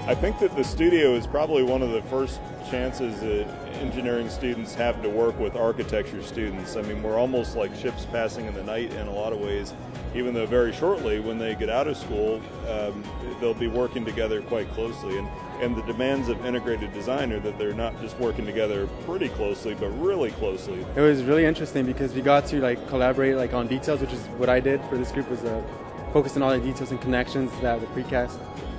I think that the studio is probably one of the first chances that engineering students have to work with architecture students. I mean, we're almost like ships passing in the night in a lot of ways, even though very shortly when they get out of school, they'll be working together quite closely. And the demands of integrated design are that they're not just working together pretty closely, but really closely. It was really interesting because we got to collaborate on details, which is what I did for this group, was focus on all the details and connections that the precast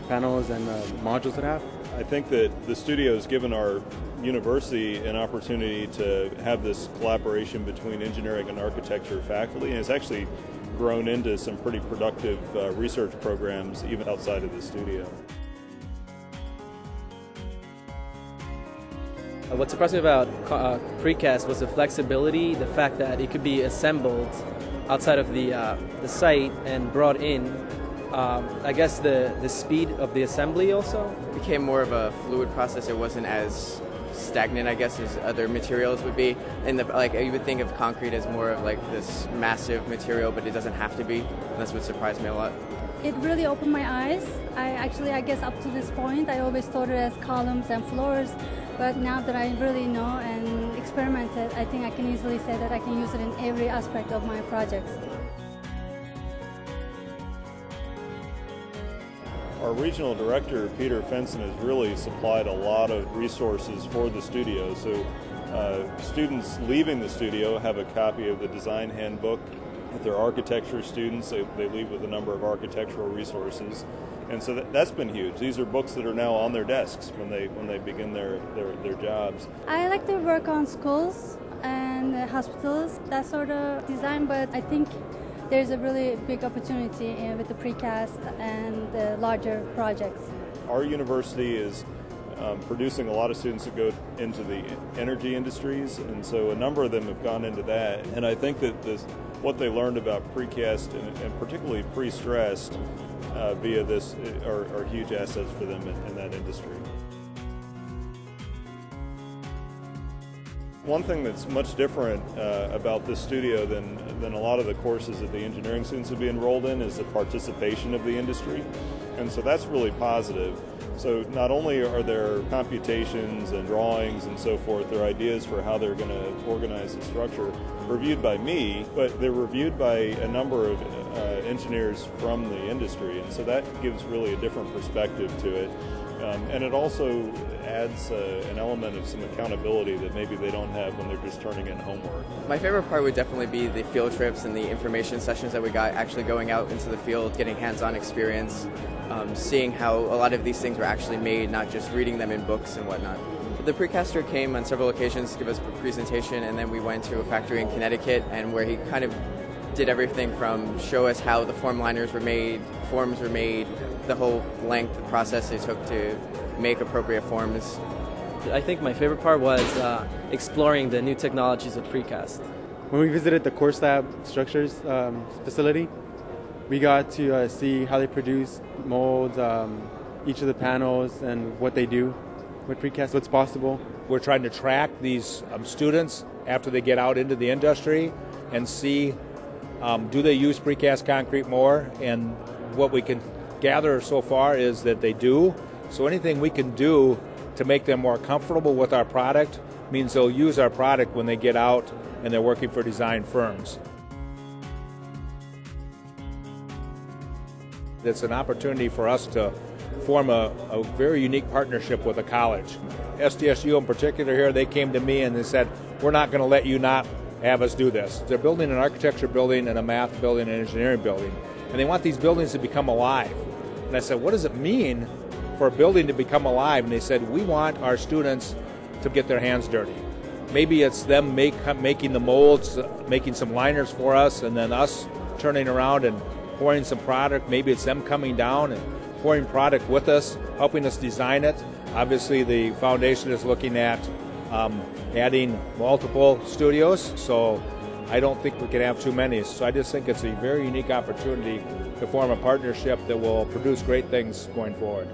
panels and modules would have. I think that the studio has given our university an opportunity to have this collaboration between engineering and architecture faculty, and it's actually grown into some pretty productive research programs even outside of the studio. What surprised me about precast was the flexibility, the fact that it could be assembled outside of the site and brought in. I guess the speed of the assembly also became more of a fluid process. It wasn't as stagnant, I guess, as other materials would be. And you would think of concrete as more of this massive material, but it doesn't have to be. And that's what surprised me a lot. It really opened my eyes. I guess up to this point, I always thought it as columns and floors. But now that I really know and experimented, I think I can easily say that I can use it in every aspect of my projects. Our regional director, Peter Fenson, has really supplied a lot of resources for the studio. So students leaving the studio have a copy of the design handbook. If they're architecture students, they leave with a number of architectural resources. And so that's been huge. These are books that are now on their desks when they begin their jobs. I like to work on schools and hospitals, that sort of design, but I think there's a really big opportunity with the precast and the larger projects. Our university is producing a lot of students that go into the energy industries, and so a number of them have gone into that. And I think that what they learned about precast and particularly pre-stressed via this are huge assets for them in that industry. One thing that's much different about this studio than a lot of the courses that the engineering students would be enrolled in is the participation of the industry, and so that's really positive. So not only are there computations and drawings and so forth, there are ideas for how they're going to organize the structure reviewed by me, but they're reviewed by a number of engineers from the industry, and so that gives really a different perspective to it. And it also adds an element of some accountability that maybe they don't have when they're just turning in homework. My favorite part would definitely be the field trips and the information sessions that we got, actually going out into the field, getting hands-on experience, seeing how a lot of these things were actually made, not just reading them in books and whatnot. The precaster came on several occasions to give us a presentation, and then we went to a factory in Connecticut, and where he kind of did everything from show us how the form liners were made, forms were made, the whole length, the process it took to make appropriate forms. I think my favorite part was exploring the new technologies of precast. When we visited the Course Lab Structures facility, we got to see how they produce molds, each of the panels, and what they do with precast, what's possible. We're trying to track these students after they get out into the industry and see do they use precast concrete more, and what we can gather so far is that they do. So anything we can do to make them more comfortable with our product means they'll use our product when they get out and they're working for design firms. It's an opportunity for us to form a very unique partnership with a college. SDSU in particular here, they came to me and they said, we're not going to let you not have us do this. They're building an architecture building and a math building and an engineering building, and they want these buildings to become alive. And I said, what does it mean for a building to become alive? And they said, we want our students to get their hands dirty. Maybe it's them making the molds, making some liners for us, and then us turning around and pouring some product. Maybe it's them coming down and pouring product with us, helping us design it. Obviously, the foundation is looking at adding multiple studios, so I don't think we can have too many. So I just think it's a very unique opportunity to form a partnership that will produce great things going forward.